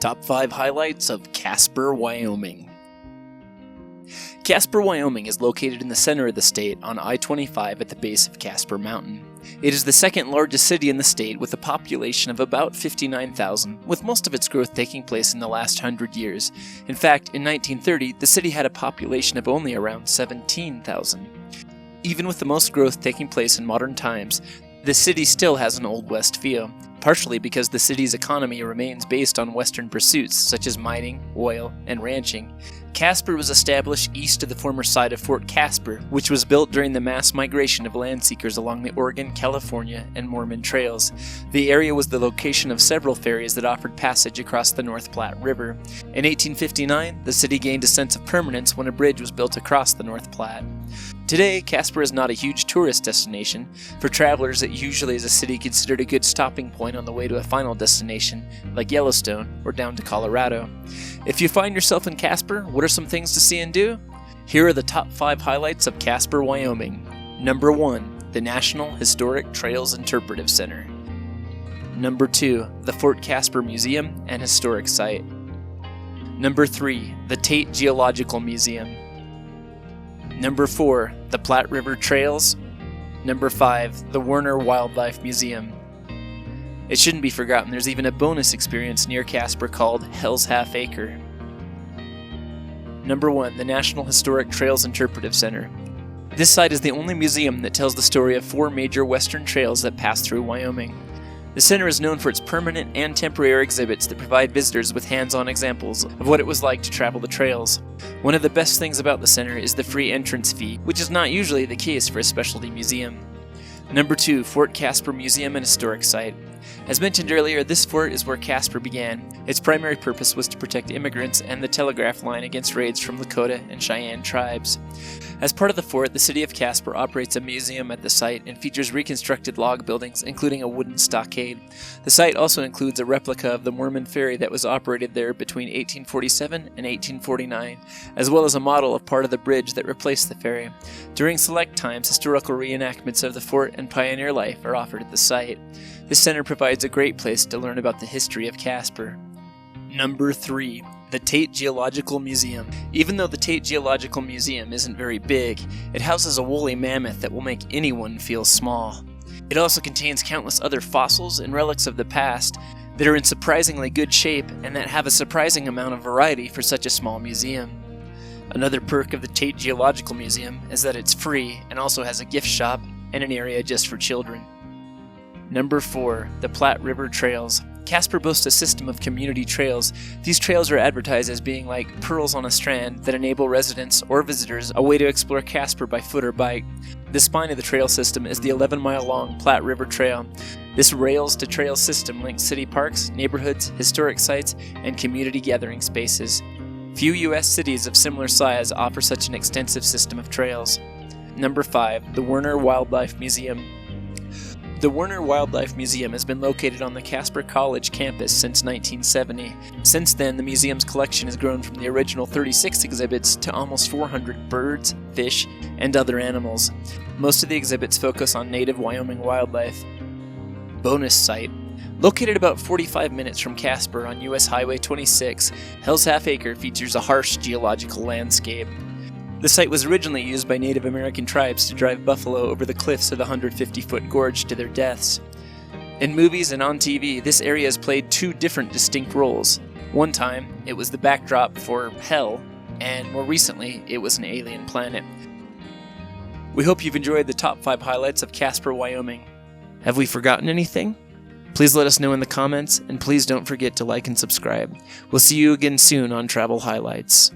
Top 5 highlights of Casper, Wyoming. Casper, Wyoming is located in the center of the state on I-25 at the base of Casper Mountain. It is the second largest city in the state with a population of about 59,000, with most of its growth taking place in the last 100 years. In fact, in 1930, the city had a population of only around 17,000. Even with the most growth taking place in modern times, the city still has an Old West feel, partially because the city's economy remains based on Western pursuits such as mining, oil, and ranching. Casper was established east of the former site of Fort Casper, which was built during the mass migration of land seekers along the Oregon, California, and Mormon trails. The area was the location of several ferries that offered passage across the North Platte River. In 1859, the city gained a sense of permanence when a bridge was built across the North Platte. Today, Casper is not a huge tourist destination. For travelers, it usually is a city considered a good stopping point on the way to a final destination, like Yellowstone or down to Colorado. If you find yourself in Casper, what are some things to see and do? Here are the top 5 highlights of Casper, Wyoming. Number 1, the National Historic Trails Interpretive Center. Number 2, the Fort Casper Museum and Historic Site. Number 3, the Tate Geological Museum. Number 4, the Platte River Trails. Number 5, the Werner Wildlife Museum. It shouldn't be forgotten, there's even a bonus experience near Casper called Hell's Half Acre. Number 1, the National Historic Trails Interpretive Center. This site is the only museum that tells the story of 4 major western trails that pass through Wyoming. The center is known for its permanent and temporary exhibits that provide visitors with hands-on examples of what it was like to travel the trails. One of the best things about the center is the free entrance fee, which is not usually the case for a specialty museum. Number 2, Fort Casper Museum and Historic Site. As mentioned earlier, this fort is where Casper began. Its primary purpose was to protect immigrants and the telegraph line against raids from Lakota and Cheyenne tribes. As part of the fort, the city of Casper operates a museum at the site and features reconstructed log buildings, including a wooden stockade. The site also includes a replica of the Mormon ferry that was operated there between 1847 and 1849, as well as a model of part of the bridge that replaced the ferry. During select times, historical reenactments of the fort and pioneer life are offered at the site. This center provides a great place to learn about the history of Casper. Number 3, the Tate Geological Museum. Even though the Tate Geological Museum isn't very big, it houses a woolly mammoth that will make anyone feel small. It also contains countless other fossils and relics of the past that are in surprisingly good shape and that have a surprising amount of variety for such a small museum. Another perk of the Tate Geological Museum is that it's free and also has a gift shop and an area just for children. Number 4, the Platte River Trails. Casper boasts a system of community trails. These trails are advertised as being like pearls on a strand that enable residents or visitors a way to explore Casper by foot or bike. The spine of the trail system is the 11-mile-long Platte River Trail. This rails-to-trail system links city parks, neighborhoods, historic sites, and community gathering spaces. Few U.S. cities of similar size offer such an extensive system of trails. Number 5, the Werner Wildlife Museum. The Werner Wildlife Museum has been located on the Casper College campus since 1970. Since then, the museum's collection has grown from the original 36 exhibits to almost 400 birds, fish, and other animals. Most of the exhibits focus on native Wyoming wildlife. Bonus site. Located about 45 minutes from Casper on US Highway 26, Hell's Half Acre features a harsh geological landscape. The site was originally used by Native American tribes to drive buffalo over the cliffs of the 150-foot gorge to their deaths. In movies and on TV, this area has played 2 different distinct roles. One time, it was the backdrop for Hell, and more recently, it was an alien planet. We hope you've enjoyed the top 5 highlights of Casper, Wyoming. Have we forgotten anything? Please let us know in the comments, and please don't forget to like and subscribe. We'll see you again soon on Travel Highlights.